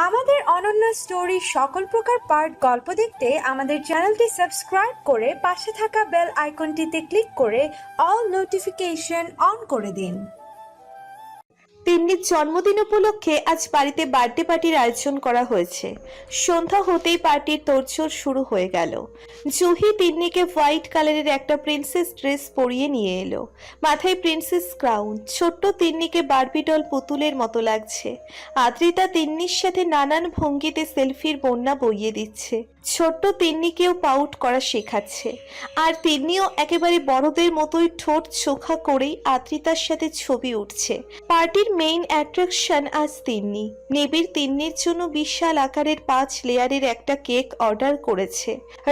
আমাদের অনন্য স্টোরি সকল প্রকার পার্ট গল্প দেখতে আমাদের চ্যানেলটি সাবস্ক্রাইব করে পাশে থাকা বেল আইকনটিতে ক্লিক করে অল নোটিফিকেশন অন করে দিন। তিন্নির জন্মদিন উপলক্ষে আজ বাড়িতে বার্থডে পার্টির আয়োজন করা হয়েছে। সন্ধ্যা হতেই পার্টির তোড়জোড় শুরু হয়ে গেল। জুহি তিন্নিকে হোয়াইট কালারের একটা প্রিন্সেস ড্রেস পরিয়ে নিয়ে এলো, মাথায় প্রিন্সেস ক্রাউন। ছোট্ট তিন্নিকে বারবি ডল পুতুলের মতো লাগছে। আদ্রিতা তিন্নির সাথে নানান ভঙ্গিতে সেলফির বন্যা বইয়ে দিচ্ছে। ছোট্ট তিন্নিকেও পাউট করা শেখাচ্ছে, আর তিন্নিও একেবারে বড়দের মতোই ঠোঁট চোখা করেই আদ্রিতার সাথে ছবি উঠছে। পার্টির মেইন অ্যাট্রাকশন আজ তিন্নি। নিবিড় তিন্নির জন্য বিশাল আকারের 5 লেয়ারের একটা কেক অর্ডার করেছে।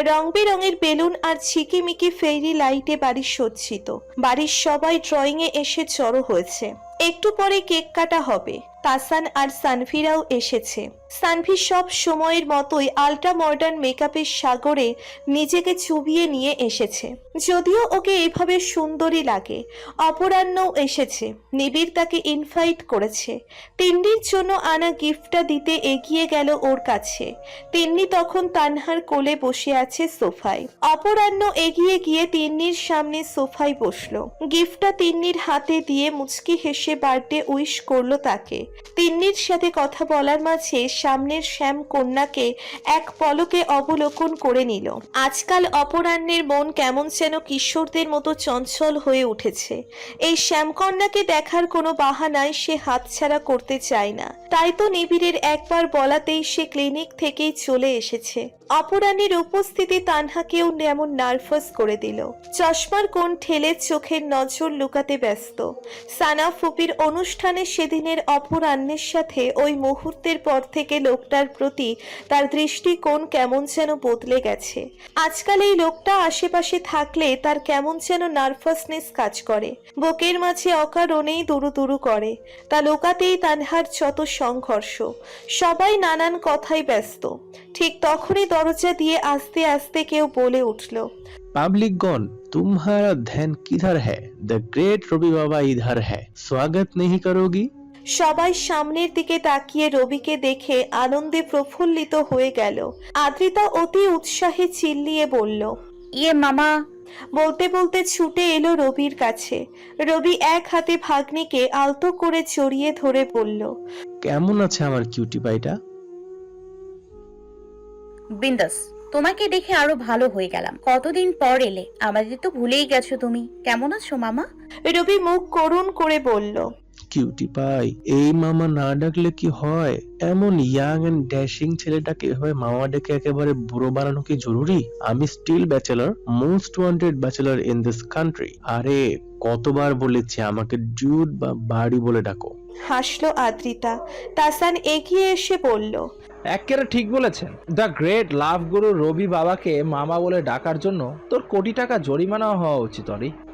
রং বেরঙের বেলুন আর ঝিকিমিকি ফেরি লাইটে বাড়ি সজ্জিত। বাড়ির সবাই ড্রয়িংয়ে এসে জড়ো হয়েছে। একটু পরে কেক কাটা হবে। তাসান আর সানভিরাও এসেছে। সানভি সব সময়ের মতোই আল্ট্রা মডার্ন মেকআপের সাগরে নিজেকে চুবিয়ে নিয়ে এসেছে, যদিও ওকে এভাবে সুন্দরী লাগে। অপরাহ্নও এসেছে। নিবিড় তাকে ইনভাইট করেছে। তিন্নির জন্য আনা গিফটটা দিতে এগিয়ে গেল ওর কাছে। তিন্নি তখন তানহার কোলে বসে আছে সোফায়। অপরাহ্ন এগিয়ে গিয়ে তিন্নির সামনে সোফায় বসলো। গিফটটা তিন্নির হাতে দিয়ে মুচকি হেসে বার্থডে উইশ করলো তাকে। তিন্নির সাথে কথা বলার মাঝে সামনের শ্যাম কন্যাকে এক পলকে অবলোকন করে নিল। আজকাল অপরাহ্নের মন কেমন যেন কিশোরদের মতো চঞ্চল হয়ে উঠেছে। এই শ্যামকন্যাকে দেখার কোনো বাহানায় সে হাতছাড়া করতে চায় না। তাই তো নিবিড়ের একবার বলাতেই সে ক্লিনিক থেকেই চলে এসেছে। অপরাহ্নের উপস্থিতি তানহাকেও এমন নার্ভাস করে দিল। চশমার কোণ ঠেলে চোখের নজর লুকাতে ব্যস্ত। সানা ফুপির অনুষ্ঠানে সেদিনের অপরাহ্নের সাথে ওই মুহূর্তের পর থেকে লোকটার প্রতি তার দৃষ্টিকোণ কেমন যেন বদলে গেছে। আজকাল এই লোকটা আশেপাশে থাকলে তার কেমন যেন নার্ভাসনেস কাজ করে, বুকের মাঝে অকারণেই দুরু দুরু করে। তা লোকাতেই তানহার যত সংঘর্ষ। সবাই নানান কথায় ব্যস্ত। ঠিক তখনই দরজা দিয়ে আস্তে আস্তে কেউ বলে উঠল, पब्लिकगण, तुम्हारा ध्यान किधर है? द ग्रेट रवि बाबा इधर है, स्वागत नहीं करोगी? সবাই সামনের দিকে তাকিয়ে রবিকে দেখে আনন্দে প্রফুল্লিত হয়ে গেল। আদ্রিতা অতি উৎসাহে চিল্লিয়ে বলল, ইয়ে মামা। বলতে বলতে ছুটে এলো রবির কাছে। রবি এক হাতে ভাগ্নিকে আলতো করে জড়িয়ে ধরে বলল, কেমন আছে আমার কিউটি পাইটা? বিন্দাস, তোমাকে দেখে আরো ভালো হয়ে গেলাম। কতদিন পর এলে, আমাদের তো ভুলেই গেছো তুমি। কেমন আছো মামা? রবি মুখ করুণ করে বলল, কিউটি পাই, এই মামা না ডাকলে কি হয়? এমন ইয়াং এন্ড ড্যাশিং ছেলেটাকে এভাবে মামা ডেকে একেবারে বুড়ো বানানো কি জরুরি? আমি still bachelor, most wanted bachelor in this country. আরে কতবার বলেছি আমাকে ডিউড বা বাড়ি বলে ডাকো। হাসলো আদ্রিতা। তাসান এগিয়ে এসে বলল, একেবারে ঠিক বলেছেন। দ্য গ্রেট লাভ গুরু রবি বাবাকে মামা বলে ডাকার জন্য তোর কোটি টাকা জরিমানা হওয়া উচিত।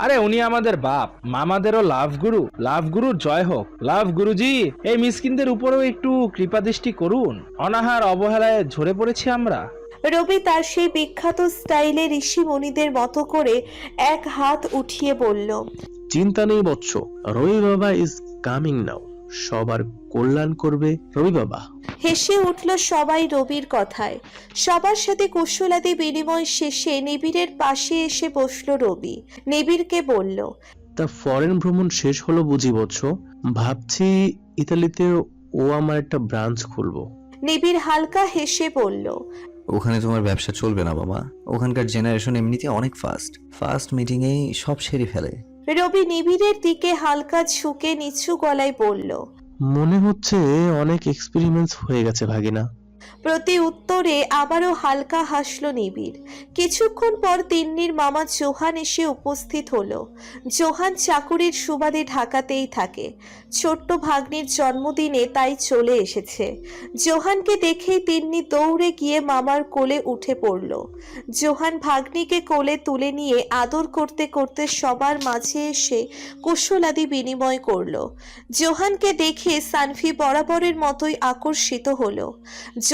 আরে উনি আমাদের বাপ, মামাদেরও লাভ গুরু। লাভ গুরুর জয় হোক। লাভ গুরুজি, এই মিসকিনদের উপরেও একটু কৃপাদৃষ্টি করুন। অনাহার অবহেলায় ঝরে পড়েছি আমরা। রবি তার সেই বিখ্যাত স্টাইলে ঋষি মুনিদের মতো করে এক হাত উঠিয়ে বলল, চিন্তা নেই বৎস, রবি বাবা ইজ কামিং নাও। সবার কল্যাণ করবে রবি বাবা। হেসে উঠল সবাই রবির কথায়। সবার সাথে কুশলাদি বিনিময় শেষে নিবিড়ের পাশে এসে বসলো রবি। নিবিড়কে বলল, তা ফরেন ভ্রমণ শেষ হলো বুঝি বৎস? ভাবছি ইতালিতে ও আমার একটা ব্রাঞ্চ খুলবো। নিবিড় হালকা হেসে বলল, ওখানে তোমার ব্যবসা চলবে না বাবা। ওখানকার জেনারেশন এমনিতে অনেক ফাস্ট মিটিংয়েই সব সেরে ফেলে। রবি নিবিড়ের দিকে হালকা ঝুঁকে নিচু গলায় বলল, মনে হচ্ছে অনেক এক্সপেরিমেন্টস হয়ে গেছে ভাগিনা। প্রতি উত্তরে আবারও হালকা হাসলো নিবিড়। কিছুক্ষণ পর তিন্নির মামা জোহান এসে উপস্থিত হলো। জোহান চাকুরির সুবাদে ঢাকাতেই থাকে। ছোট্ট ভাগ্নির জন্মদিনে তাই চলে এসেছে। জোহানকে দেখেই তিন্নি দৌড়ে গিয়ে মামার কোলে উঠে পড়ল। জোহান ভাগ্নিকে কোলে তুলে নিয়ে আদর করতে করতে সবার মাঝে এসে কুশলাদি বিনিময় করলো। জোহানকে দেখে সানভি বরাবরের মতোই আকর্ষিত হলো।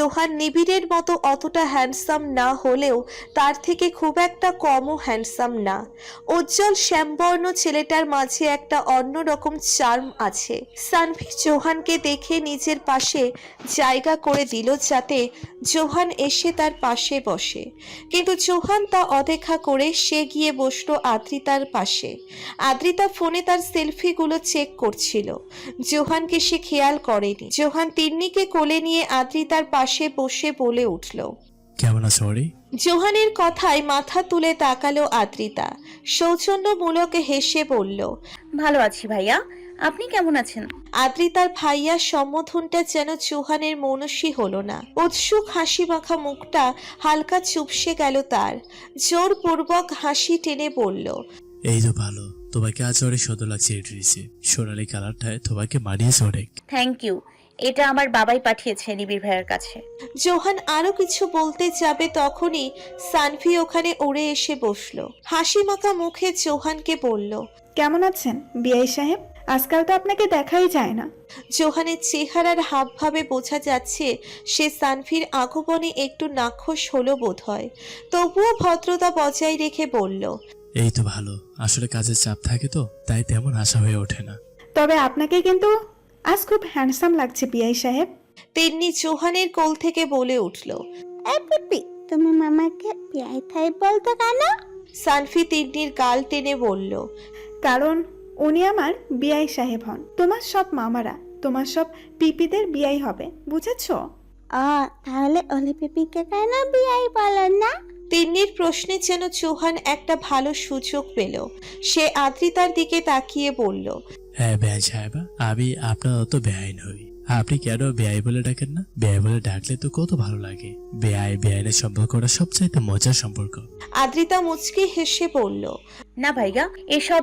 জোহান নিবিড়ের মতো অতটা হ্যান্ডসাম না হলেও তার থেকে খুব একটা কমও হ্যান্ডসাম না। উজ্জ্বল শ্যামবর্ণ ছেলেটার মাঝে একটা অন্যরকম চার্ম আছে। সানভি জোহানকে দেখে নিজের পাশে জায়গা করে দিল যাতে জোহান এসে তার পাশে বসে, কিন্তু জোহান তা অদেখা করে সে গিয়ে বসলো আদ্রিতার পাশে। আদ্রিতা ফোনে তার সেলফিগুলো চেক করছিল, জোহানকে সে খেয়াল করেনি। জোহান তিন্নিকে কোলে নিয়ে আদ্রিতার পাশে বসে বলে উঠল, কেমন আছো ওরি? জোহানের কথায় মাথা তুলে তাকালো আদ্রিতা, সৌজন্যমূলক হেসে বলল, ভালো আছি ভাইয়া, আপনি কেমন আছেন? আদ্রিতার ভাইয়া সম্বোধনটা যেন জোহানের মনস্বী হলো না। উৎসুক হাসি মাখা মুখটা হালকা চুপসে গেল তার। জোরপূর্বক হাসি টেনে বলল, এই তো ভালো, তোমাকে আজ অনেক সুন্দর লাগছে এই ড্রেসে, সোনালি কালারটায় তোমাকে মানিয়েছে অনেক। থ্যাংক ইউ, এটা আমার বাবাই পাঠিয়েছে নিবিড় ভাইয়ের কাছে। জোহান আরো কিছু বলতে যাবে তখনই সানভি ওখানে উড়ে এসে বসলো। হাসি মাখা মুখে জোহানকে বলল, কেমন আছেন বিআই সাহেব? আজকাল তো আপনাকে দেখাই যায় না। জোহানের চেহারার হাবভাবে বোঝা যাচ্ছে সে সানভির আগমনে একটু নাখোশ হলো বোধহয়, তবুও ভদ্রতা বজায় রেখে বলল, এই তো ভালো, আসলে কাজের চাপ থাকে তো তাই তেমন আশা হয়ে ওঠে না। তবে আপনাকে কিন্তু আজ খুব হ্যান্ডসাম লাগছে বিআই সাহেব। তিন্নি জোহানের কোল থেকে বলে উঠল, পিপি, তুমি মামাকে বিআই সাহেব বলতো কেন? সানভি তিন্নির গাল টেনে বলল, কারণ উনি আমার বিআই সাহেব হন। তোমার সব মামারা তোমার সব পিপিদের বিআই হবে, বুঝেছো? তাহলে অলি পিপিকে কেন বিআই বলেন না? তিন্নির প্রশ্নে যেন জোহান একটা ভালো সুযোগ পেল। সে আদ্রিতার দিকে তাকিয়ে বলল, হ্যাঁ বেআই সাহেবা, আমি আপনার অত বেআইন হই, আপনি কেন বেআই বলে ডাকেন না? বেআই বলে ডাকলে তো কত ভালো লাগে। বেআই বেআইনের সম্পর্কটা সবচাইতে মজার সম্পর্ক। আদ্রিতা মুচকি হেসে বলল, না ভাইয়া, এসব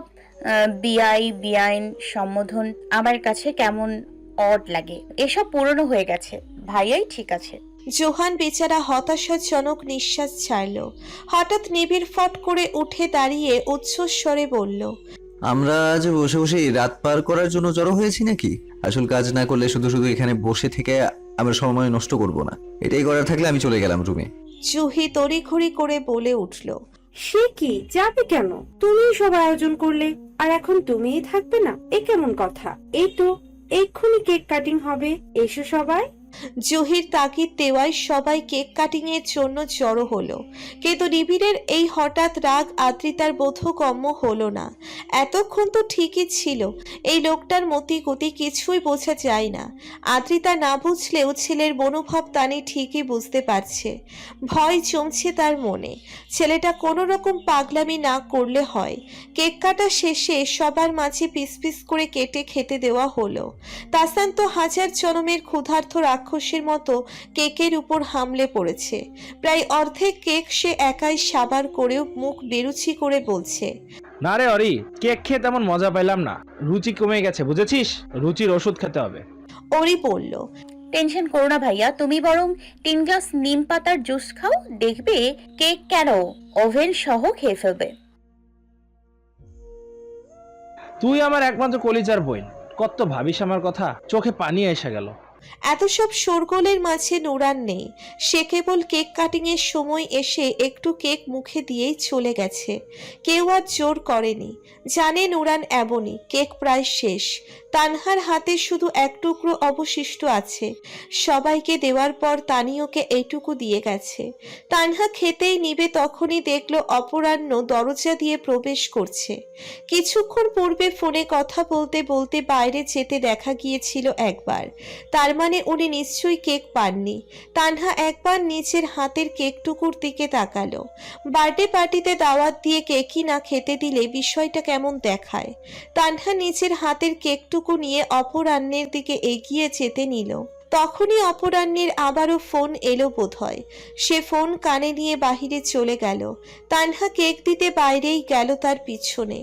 বিআইন সম্বোধন আমার কাছে কেমন অড লাগে, এসব পুরনো হয়ে গেছে, ভাইয়াই ঠিক আছে। জোহান বেচারা হতাশাজনক নিঃশ্বাস ছাড়ল। হঠাৎ নিবিড় ফট করে উঠে দাঁড়িয়ে উচ্চস্বরে বলল, আমরা আজ বসে বসে রাত পার করার জন্য জড়ো হয়েছি নাকি? আসল কাজ না করলে শুধু শুধু এখানে বসে থেকে আমরা সময় নষ্ট করব না। এটাই করার থাকলে আমি চলে গেলাম রুমে। জুহি তড়িঘড়ি করে বলে উঠল, সে কি, যাবে কেন? তুমি সব আয়োজন করলে আর এখন তুমিই থাকবে না, এ কেমন কথা? এই তো এক্ষুনি কেক কাটিং হবে, এসো সবাই। জুহির তাগিদ দেওয়ায় সবাই কেক কাটিং এর জন্য জড়ো হলো, কিন্তু নিবিড়ের এই হঠাৎ রাগ আদ্রিতার বোধগম্য হলো না। এতক্ষণ তো ঠিকই ছিল, এই লোকটার মতি গতি কিছুই বোঝা যায় না। আদ্রিতা না বুঝলেও ছেলের মনোভাব তানি ঠিকই বুঝতে পারছে। ভয় জমছে তার মনে, ছেলেটা কোনো রকম পাগলামি না করলে হয়। কেক কাটা শেষে সবার মাঝে পিস পিস করে কেটে খেতে দেওয়া হলো। তাসান তো হাজার জনমের ক্ষুধার্ত রাক্ষসের মতো কেকের উপর হামলে পড়েছে। প্রায় অর্ধেক কেক সে একাই সাবার করেও মুখ বেরুচি করে বলছে, না রে অরি, কেক খেয়ে তেমন মজা পাইলাম না, রুচি কমে গেছে বুঝেছিস, রুচির ওষুধ খেতে হবে। ওরি বলল, টেনশন করো না ভাইয়া, তুমি বরং 3 গ্লাস নিম পাতার জুস খাও, দেখবে কেক কেন ওভেন সহ খেয়ে ফেলবে। তুই আমার একমাত্র কলিজার বোন, কত ভাবিস আমার কথা, চোখে পানি এসে গেল। এত সব শোরগোলের মাঝে নুরান নেই। সে কেবল কেক কাটিং এর সময় এসে একটু কেক মুখে দিয়েই চলে গেছে। কেউ আর জোর করেনি, জানে নুরান এমনই। কেক প্রায় শেষ, তানহার হাতে শুধু এক টুকরো অবশিষ্ট আছে। সবাইকে দেওয়ার পর তানিওকে এইটুকু দিয়ে গেছে। তানহা খেতেই নিবে তখনই দেখলো অপরাহ্ন দরজা দিয়ে প্রবেশ করছে। কিছুক্ষণ পূর্বে ফোনে কথা বলতে বলতে বাইরে যেতে দেখা গিয়েছিল একবার, তার মানে উনি নিশ্চয়ই কেক পাননি। তানহা একবার নিজের হাতের কেকটুকুর দিকে তাকালো। বার্থডে পার্টিতে দাওয়াত দিয়ে কেকই না খেতে দিলে বিষয়টা কেমন দেখায়। তানহা নিজের হাতের কেকটুকু নিয়ে অপরাহ্নের দিকে এগিয়ে যেতে নিল। তখনই অপরাহ্নের আবারও ফোন এলো বোধহয়। সে ফোন কানে নিয়ে বাহিরে চলে গেল। তানহা কেক দিতে বাইরেই গেল তার পিছনে।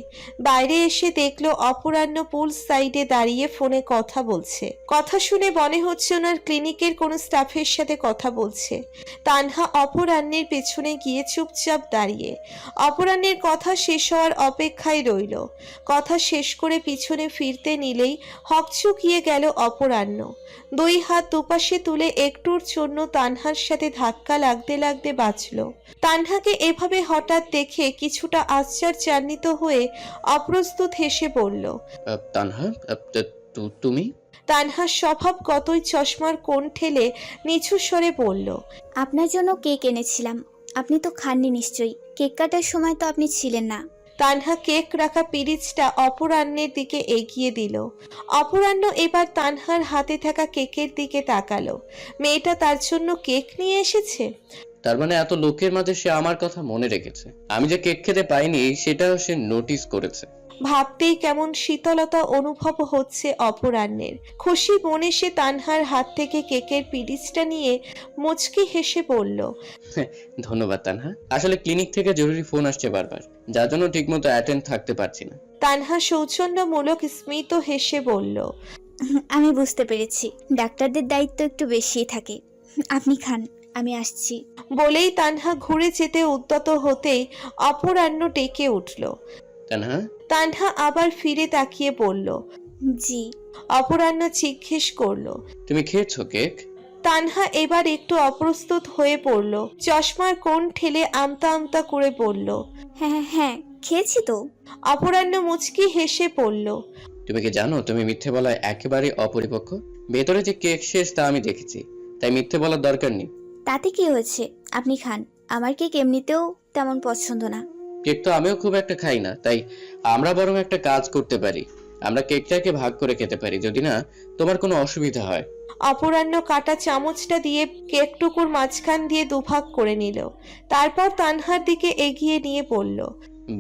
বাইরে এসে দেখলো অপরাহ্ন পুল সাইডে দাঁড়িয়ে ফোনে কথা বলছে। কথা শুনে মনে হচ্ছে ওনার ক্লিনিকের কোনো স্টাফের সাথে কথা বলছে। তানহা অপরাহ্নের পেছনে গিয়ে চুপচাপ দাঁড়িয়ে অপরাহ্নের কথা শেষ হওয়ার অপেক্ষায় রইল। কথা শেষ করে পিছনে ফিরতে নিলেই হকচকিয়ে গেল অপরাহ্ন। দুই হাত হাত দুপাশে তুলে একটুর জন্য তানহার সাথে ধাক্কা লাগতে লাগতে বাঁচল। তানহাকে এভাবে হঠাৎ দেখে কিছুটা আশ্চর্যান্বিত হয়ে অপ্রস্তুত হেসে বলল, তানহা, তুমি? তানহার স্বভাবগতই চশমার কোণ ঠেলে নিচু স্বরে বলল, আপনার জন্য কেক এনেছিলাম, আপনি তো খাননি নিশ্চয়ই। কেক কাটার সময় তো আপনি ছিলেন না। তানহা কেক রাখা পিরিচটা অপরাহ্নের দিকে এগিয়ে দিল। অপরাহ্ন এবার তানহার হাতে থাকা কেকের দিকে তাকালো। মেয়েটা তার জন্য কেক নিয়ে এসেছে। তার মানে এত লোকের মাঝে সে আমার কথা মনে রেখেছে। আমি যে কেক খেতে পাইনি সেটাও সে নোটিস করেছে। ভাবতেই কেমন শীতলতা অনুভব হচ্ছে অপরাহ্নের। খুশি মনে সে তানহার হাত থেকে কেকের পিরিচটা নিয়ে মুচকি হেসে বলল, ধন্যবাদ তানহা। আসলে ক্লিনিক থেকে জরুরি ফোন আসছে বারবার, যার জন্য ঠিকমতো অ্যাটেন্ড থাকতে পারছি না। তানহা সৌজন্যমূলক স্মিত হেসে বলল, আমি বুঝতে পেরেছি, ডাক্তারদের দায়িত্ব একটু বেশিই থাকে। আপনি খান, আমি আসছি। বলেই তানহা ঘুরে যেতে উদ্যত হতেই অপরাহ্ন ডেকে উঠল। তানহা, তানহা আবার ফিরে তাকিয়ে বলল, জি। অপরাহ্ন জিজ্ঞেস করলো, তুমি খেয়েছো কেক? তানহা এবার একটু অপ্রস্তুত হয়ে পড়ল। চশমার কোণ ঠেলে আমতা আমতা করে বলল, হ্যাঁ হ্যাঁ হ্যাঁ, খেয়েছি তো। অপরাহ্ন মুচকি হেসে পড়ল, তুমি কি জানো তুমি মিথ্যে বলায় একেবারে অপরিপক্ক? ভেতরে যে কেক শেষ তা আমি দেখেছি, তাই মিথ্যে বলার দরকার নেই। তাতে কি হয়েছে, আপনি খান। আমার কেক এমনিতেও তেমন পছন্দ না। কেক তো আমিও খুব একটা খাই না, তাই আমরা বরং একটা কাজ করতে পারি, আমরা কেকটাকে ভাগ করে খেতে পারি, যদি না তোমার কোনো অসুবিধা হয়। অপরাহ্ন কাটা চামচটা দিয়ে কেকটুকুর মাঝখান দিয়ে দুভাগ করে নিল। তারপর তানহার দিকে এগিয়ে নিয়ে বলল,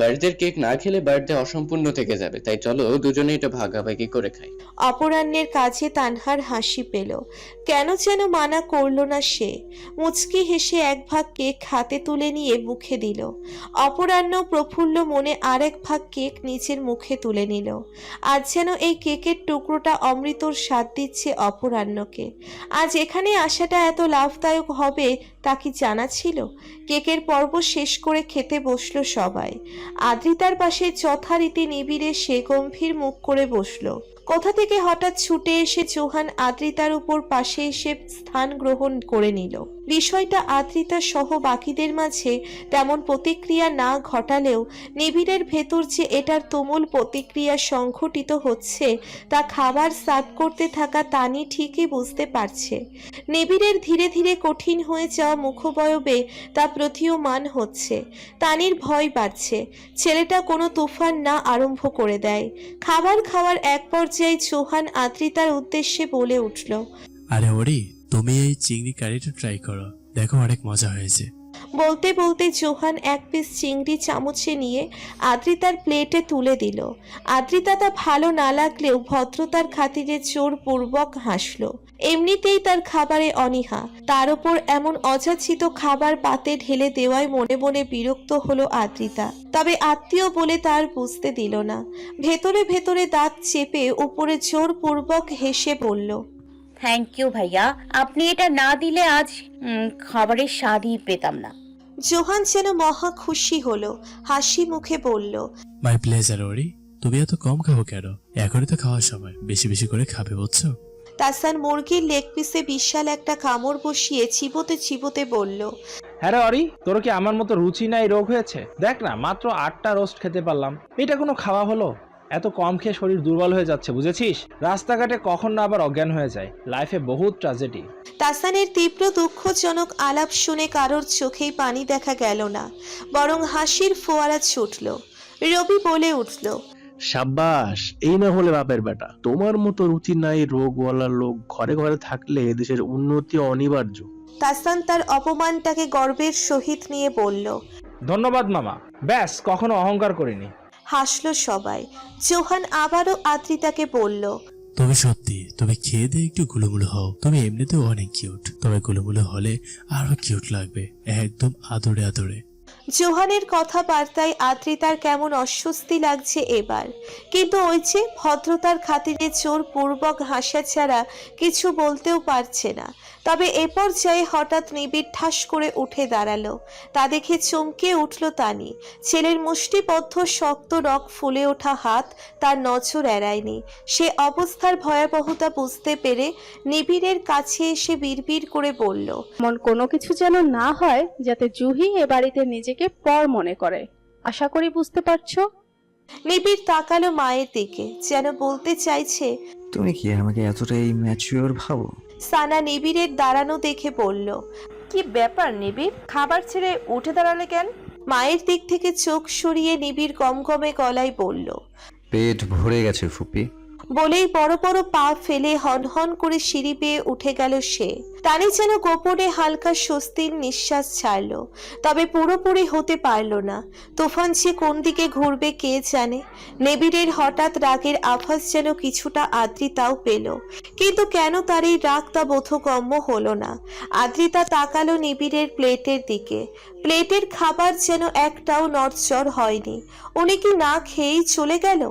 বার্থডের কেক না খেলে বার্থডে অসম্পূর্ণ থেকে যাবে, তাই চলো দুজনে এটা ভাগাভাগি করে খাই। অপরাহ্নের কাছে তানহার হাসি পেল। কেন যেন মানা করল না সে। মুচকি হেসে এক ভাগ কেক হাতে তুলে নিয়ে মুখে দিল। অপরাহ্ন প্রফুল্ল মনে আরেক ভাগ কেক নিজের মুখে তুলে নিল। আজ যেন এই কেকের টুকরোটা অমৃতর স্বাদ দিচ্ছে অপরাহ্নকে। আজ এখানে আসাটা এত লাভদায়ক হবে তা কি জানা ছিল? কেকের পর্ব শেষ করে খেতে বসলো সবাই। আদ্রিতার পাশে যথারীতি নিবিড়ে সে গম্ভীর মুখ করে বসলো। কোথা থেকে হঠাৎ ছুটে এসে জোহান আদ্রিতার উপর পাশে এসে স্থান গ্রহণ করে নিল। বিষয়টা আদ্রিতা সহ বাকিদের মাঝে তেমন প্রতিক্রিয়া না ঘটালেও নিবিড়ের ভেতর যে এটার তুমুল প্রতিক্রিয়া সংঘটিত হচ্ছে তা খাবার সার্ভ করতে থাকা তানি ঠিকই বুঝতে পারছে। নিবিড়ের ধীরে ধীরে কঠিন হয়ে যাওয়া মুখবয়বে তা প্রতীয়মান হচ্ছে। তানির ভয় বাড়ছে ছেলেটা কোনো তুফান না আরম্ভ করে দেয়। খাবার খাওয়ার এক পর্যায়ে জোহান আদ্রিতার উদ্দেশ্যে বলে উঠল, আরে ওরি, তুমি এই চিংড়ি কারিটা ট্রাই করো, দেখো অনেক মজা হয়েছে। বলতে বলতে জোহান এক পিস চিংড়ি চামচে নিয়ে আদ্রিতার প্লেটে তুলে দিল। আদ্রিতা তা ভালো না লাগলেও ভদ্রতার খাতিরে জোরপূর্বক হাসলো। এমনিতেই তার খাবারে অনীহা, তার উপর এমন অযাচিত খাবার পাতে ঢেলে দেওয়ায় মনে মনে বিরক্ত হলো আদ্রিতা। তবে আত্মীয় বলে তার বুঝতে দিল না। ভেতরে ভেতরে দাঁত চেপে উপরে জোরপূর্বক হেসে বলল, থ্যাংক ইউ ভাইয়া, আপনি এটা না দিলে আজ খাবারের স্বাদই পেতাম না। জোহান যেন মহা খুশি হলো, হাসি মুখে বলল, মাই প্লেজার ওরি। তুমি এত কম খাবো কেন? এখনই তো খাওয়ার সময়, বেশি বেশি করে খাবে, বুঝছো? তাসান মুরগির লেগ পিসে বিশাল একটা কামড় বসিয়ে চিবোতে চিবোতে বলল, হ্যাঁ রে অরি, তোর কি আমার মতো রুচি নাই রোগ হয়েছে? দেখ না, মাত্র 8টা রোস্ট খেতে পারলাম। এটা কোনো খাওয়া হলো? এত কম খেয়ে শরীর দুর্বল হয়ে যাচ্ছে, বুঝেছিস? রাস্তাঘাটে কখন না আবার অজ্ঞান হয়ে যায়। লাইফে বহুত ট্র্যাজেডি। তাসানের তীব্র দুঃখজনক আলাপ শুনে কারোর চোখেই পানি দেখা গেল না, বরং হাসির ফোয়ারা ছুটল। রবি বলে উঠল, সাব্বাস, এই না হলে বাপের বেটা। তোমার মতো রুচি নাই রোগওয়ালা লোক ঘরে ঘরে থাকলে দেশের উন্নতি অনিবার্য। তাসান তার অপমানটাকে গর্বের সহিত নিয়ে বলল, ধন্যবাদ মামা, ব্যাস কখনো অহংকার করিনি। হাসলো সবাই। জোহান আবারও আদ্রিতাকে বলল, তুমি সত্যি, তুমি খেয়ে দিয়ে একটু গুলুমুলু হও। তুমি এমনিতেও অনেক কিউট, তবে গুলুমুলু হলে আরো কিউট লাগবে, একদম আদরে আদরে। জোহানের কথাবার্তায় আদ্রিতার কেমন অস্বস্তি লাগছে এবার, কিন্তু ওই যে ভদ্রতার খাতিরে জোরপূর্বক হাসা ছাড়া কিছু বলতেও পারছে না। তবে এ পর্যায়ে হঠাৎ নিবিড় ঠাস করে উঠে দাঁড়ালো। তা দেখে চমকে উঠল তানি। ছেলের মুষ্টিবদ্ধ শক্ত রক ফুলে ওঠা হাত তার নজর এড়ায়নি। সে অবস্থার ভয়াবহতা বুঝতে পেরে নিবিড়ের কাছে এসে বিড়বিড় করে বলল, এমন কোনো কিছু যেন না হয় যাতে জুহি এ বাড়িতে নিজেকে পর মনে করে। আশা করি বুঝতে পারছো। নিবিড় তাকালো মায়ের দিকে, যেন বলতে চাইছে, তুমি কি আমাকে এতটাই ম্যাচিওর ভাবো? সানা নিবিড়ের দাঁড়ানো দেখে বলল, কি ব্যাপার নিবিড়, খাবার ছেড়ে উঠে দাঁড়ালে কেন? মায়ের দিক থেকে চোখ সরিয়ে নিবিড় গমগমে গলায় বলল, পেট ভরে গেছে ফুপি। বলেই বড় বড় পা ফেলে হনহন করে সিঁড়ি বেয়ে উঠে গেল সে। তানি যেন গোপনে হালকা স্বস্তির নিঃশ্বাস ছাড়ল, তবে পুরোপুরি হতে পারল না। তুফান সে কোন দিকে ঘুরবে কে জানে। নিবিড়ের হঠাৎ রাগের আভাস যেন কিছুটা আদ্রিতাও পেল, কিন্তু কেন তার এই রাগ তা বোধগম্য হলো না। আদ্রিতা তাকালো নিবিড়ের প্লেটের দিকে। প্লেটের খাবার যেন একটাও নড়চড় হয়নি। উনি কি না খেয়েই চলে গেল?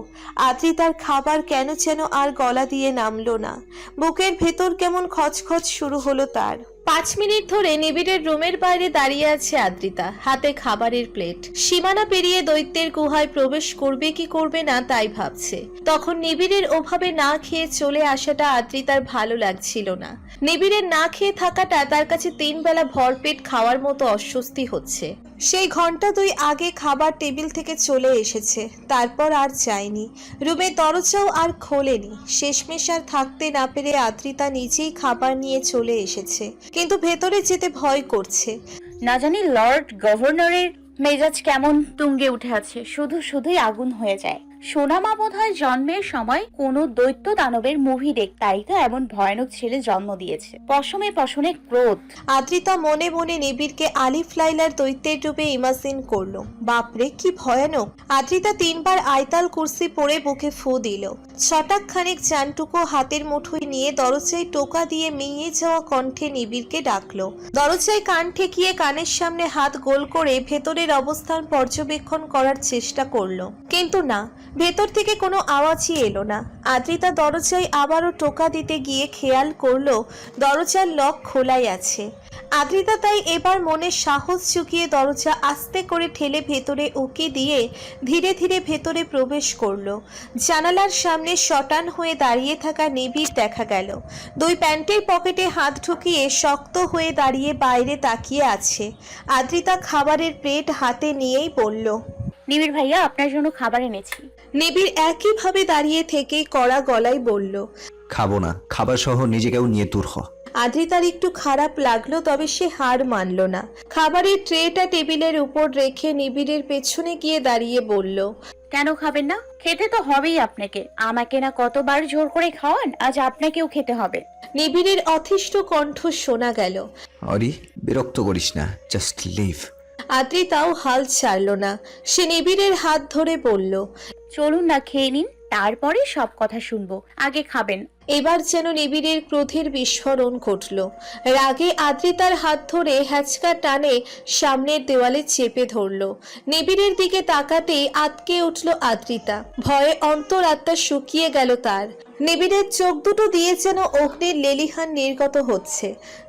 আদ্রিতার খাবার কেন যেন আর গলা দিয়ে নামলো না। বুকের ভেতর কেমন খচখচ শুরু হলো তার। 5 মিনিট ধরে নিবিড়ের রুমের বাইরে দাঁড়িয়ে আছে আদ্রিতা, হাতে খাবারের প্লেট। সীমানা পেরিয়ে দৈত্যের গুহায় প্রবেশ করবে কি করবে না তাই ভাবছে। তখন নিবিড়ের ওভাবে না খেয়ে চলে আসাটা আদ্রিতার ভালো লাগছিল না। নিবিড়ের না খেয়ে থাকাটা তার কাছে 3 বেলা ভরপেট খাওয়ার মতো অস্বস্তি হচ্ছে। সেই ঘন্টা 2 আগে খাবার টেবিল থেকে চলে এসেছে, তারপর আর যায়নি। রুমে দরজাও আর খোলেনি। শেষমেশ আর থাকতে না পেরে আদ্রিতা নিজেই খাবার নিয়ে চলে এসেছে, কিন্তু ভেতরে যেতে ভয় করছে। না জানি লর্ড গভর্নরের মেজাজ কেমন তুঙ্গে উঠে আছে, শুধুই আগুন হয়ে যায়। সোনামা বোধহয় জন্মের সময় কোনো দৈত্য দানবের মুভি তাই তো এমন ভয়ানক ছেলে জন্ম দিয়েছে। পশমে পশমে ক্রোধ। আদ্রিতা মনে মনে নিবিড়কে আলিফ লাইলার দৈত্যের রূপে ইমাজিন করলো। বাপরে কি ভয়ানক। আদ্রিতা 3 বার আয়তাল কুরসি পরে বুকে ফু দিল। ছটাক খানিক জানটুকু হাতের মুঠোয় নিয়ে দরজায় টোকা দিয়ে মিয়ে যাওয়া কণ্ঠে নিবিড়কে ডাকলো। দরজায় কান ঠেকিয়ে কানের সামনে হাত গোল করে ভেতরের অবস্থান পর্যবেক্ষণ করার চেষ্টা করলো, কিন্তু না, ভেতর থেকে কোনো আওয়াজই এলো না। আদ্রিতা দরজায় আবারও টোকা দিতে গিয়ে খেয়াল করলো দরজার লক খোলাই আছে। আদ্রিতা তাই এবার মনে সাহস জুগিয়ে দরজা আস্তে করে ঠেলে ভেতরে উকি দিয়ে ধীরে ধীরে ভেতরে প্রবেশ করলো। জানালার সামনে শটান হয়ে দাঁড়িয়ে থাকা নিবিড় দেখা গেল। 2 প্যান্টের পকেটে হাত ঢুকিয়ে শক্ত হয়ে দাঁড়িয়ে বাইরে তাকিয়ে আছে। আদ্রিতা খাবারের প্লেট হাতে নিয়েই বলল, নিবিড় ভাইয়া, আপনার জন্য খাবার এনেছি। নিবিড় একইভাবে দাঁড়িয়ে থেকে কড়া গলায় বলল, খাবো না, খাবার সহ নিজেকেও নিয়ে দূর হ। আদ্রিতার একটু খারাপ লাগলো, তবে সে হার মানল না। খাবারের ট্রেটা টেবিলের উপর রেখে নিবিড়ের পেছনে গিয়ে দাঁড়িয়ে বলল, কেন খাবেন না? খেতে তো হবেই আপনাকে। আমাকে না কতবার জোর করে খাওয়ান, আজ আপনাকেও খেতে হবে। নিবিড়ের অথিষ্ঠ কণ্ঠ শোনা গেল, অরি, বিরক্ত করিস না, জাস্ট লিভ। আদ্রিতাও হাল ছাড়ল না। সে নিবিড়ের হাত ধরে বলল, চলুন না, খেয়ে নিন, তারপরে সব কথা শুনবো, আগে খাবেন। এবার যেন নিবিড়ের ক্রোধের বিস্ফোরণ ঘটল। রাগে আদ্রিতার হাত ধরে হ্যাচকা টানে সামনের দেওয়ালে চেপে ধরল। নিবিড়ের দিকে তাকাতেই আটকে উঠল আদ্রিতা। ভয়ে অন্তরাত্মা শুকিয়ে গেল তার। নিবিড়ের চোখ দুটো দিয়ে যেন অগ্নির লেলিহান নির্গত হচ্ছে।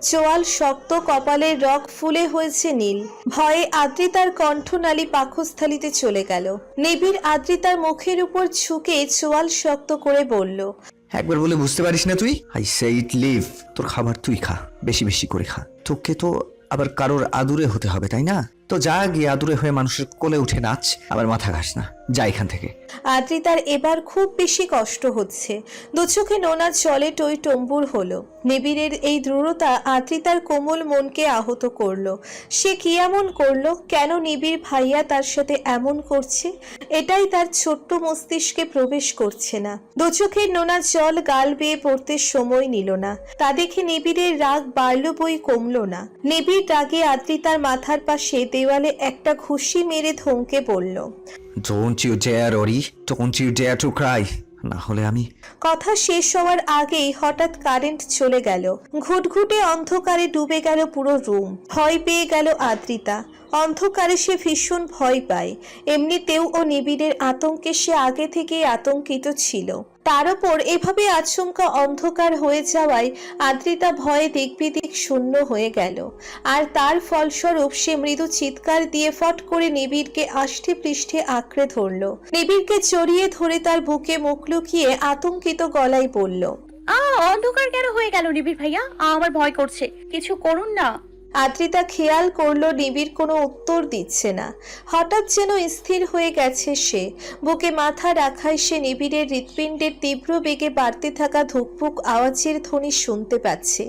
চোয়াল শক্ত, কপালের রগ ফুলে হয়েছে নীল। ভয়ে আদ্রিতার কণ্ঠনালী পাকস্থলিতে চলে গেল। নিবিড় আদ্রিতার মুখের উপর ঝুঁকে চোয়াল শক্ত করে বলল, একবার বলে বুঝতে পারিস না তুই? I say it leave. তোর খাবার তুই খা, বেশি বেশি করে খা। তোকে তো আবার কারোর আদুরে হতে হবে, তাই না? তো যা গিয়ে আদুরে হয়ে মানুষের কোলে উঠে নাচ, আবার মাথা ঘাস না, যা এখান থেকে। আদ্রিতার এবার খুব বেশি কষ্ট হচ্ছে। দু চোখে নোনা জলে টই টম্বুর হলো। নিবিড়ের এই দৃঢ়তা আদ্রিতার কোমল মনকে আহত করলো। সে কি এমন করলো? কেন নিবিড় ভাইয়া তার সাথে এমন করছে? এটাই তার ছোট্ট মস্তিষ্কে প্রবেশ করছে না। দু চোখের নোনা জল গাল বেয়ে পড়তে সময় নিল না। তা দেখে নিবিড়ের রাগ বাড়লো বই কমলো না। নিবিড় রাগে আদ্রিতার মাথার পাশে দেওয়ালে একটা ঘুষি মেরে ধমকে পড়ল, Don't you dare, Ori. Don't you dare to cry. না হলে আমি। কথা শেষ হওয়ার আগেই হঠাৎ কারেন্ট চলে গেল। ঘুটঘুটে অন্ধকারে ডুবে গেল পুরো রুম। ভয় পেয়ে গেল আদ্রিতা। অন্ধকারে সে ভীষণ ভয় পায়। এমনিতেও ও নিবিড়ের আতঙ্কে সে আগে থেকেই আতঙ্কিত ছিল। তার উপর এভাবে আচমকা অন্ধকার হয়ে যাওয়ায় আদ্রিতা ভয়ে দিকবিদিক শূন্য হয়ে গেল। আর তার ফলস্বরূপ সে মৃদু চিৎকার দিয়ে ফট করে নিবিড়কে আষ্ঠে পৃষ্ঠে আঁকড়ে ধরল। নিবিড়কে জড়িয়ে ধরে তার বুকে মুখ লুকিয়ে আতঙ্কিত গলায় বলল, অন্ধকার কেন হয়ে গেল নিবিড় ভাইয়া? আমার ভয় করছে, কিছু করুন না। আদ্রিতা খেয়াল করলো নিবিড় কোনো উত্তর দিচ্ছে না। হঠাৎ যেন স্থির হয়ে গেছে সে। বুকে মাথা রাখায় সে নিবিড়ের হৃৎপিণ্ডের তীব্র বেগে বাড়তে থাকা ধুকপুক আওয়াজের ধ্বনি শুনতে পাচ্ছে।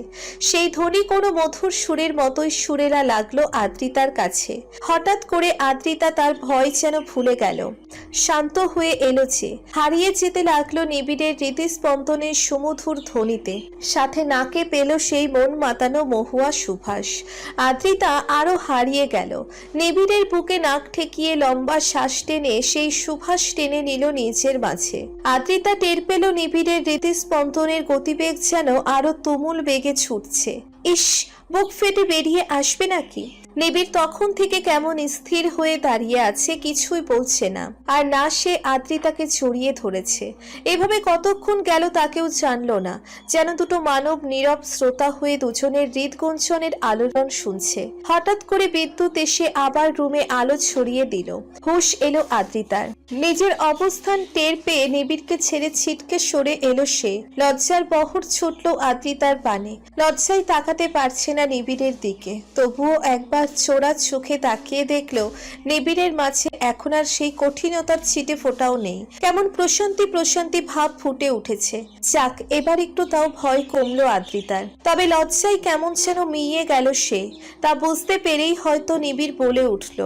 সেই ধ্বনি কোনো মধুর সুরের মতোই সুরেলা লাগলো আদ্রিতার কাছে। হঠাৎ করে আদ্রিতা তার ভয় যেন ভুলে গেল, শান্ত হয়ে এলো যে। হারিয়ে যেতে লাগলো নিবিড়ের হৃদস্পন্দনের সুমধুর ধ্বনিতে। সাথে নাকে পেল সেই মন মাতানো মহুয়া সুভাষ। আদ্রিতা আরো হারিয়ে গেল। নিবিড়ের বুকে নাক ঠেকিয়ে লম্বা শ্বাস টেনে সেই সুভাষ টেনে নিল নিজের মাঝে। আদ্রিতা টের পেল নিবিড়ের হৃদস্পন্দনের গতিবেগ যেন আরো তুমুল বেগে ছুটছে। ইস, বুক ফেটে বেরিয়ে আসবে নাকি? নিবিড় তখন থেকে কেমন স্থির হয়ে দাঁড়িয়ে আছে, কিছুই বলছে না। আর না সে আদ্রিতাকে জড়িয়ে ধরেছে। এভাবে কতক্ষণ গেল তাকেও জানলো না। যেন দুটো মানব নীরব শ্রোতা হয়ে দুজনের হৃদগুঞ্জনের আলোড়ন শুনছে। হঠাৎ করে বিদ্যুৎ এসে আবার রুমে আলো ছড়িয়ে দিল। হুঁশ এলো আদ্রিতার। নিজের অবস্থান টের পেয়ে নিবিড়কে ছেড়ে ছিটকে সরে এলো সে। লজ্জার বহর ছুটল আদ্রিতার পানে। লজ্জায় তাকাতে পারছে না নিবিড়ের দিকে। তবুও একবার চোরা চোখে তাকিয়ে দেখলো নিবিড়ের মাঝে এখন আর সেই কঠিনতার ছিটে ফোটাও নেই। কেমন প্রশান্তি প্রশান্তি ভাব ফুটে উঠেছে। যাক, এবার একটু তাও ভয় কমলো আদ্রিতার। তবে লজ্জায় কেমন যেন মিইয়ে গেল সে। তা বুঝতে পেরেই হয়তো নিবিড় বলে উঠল,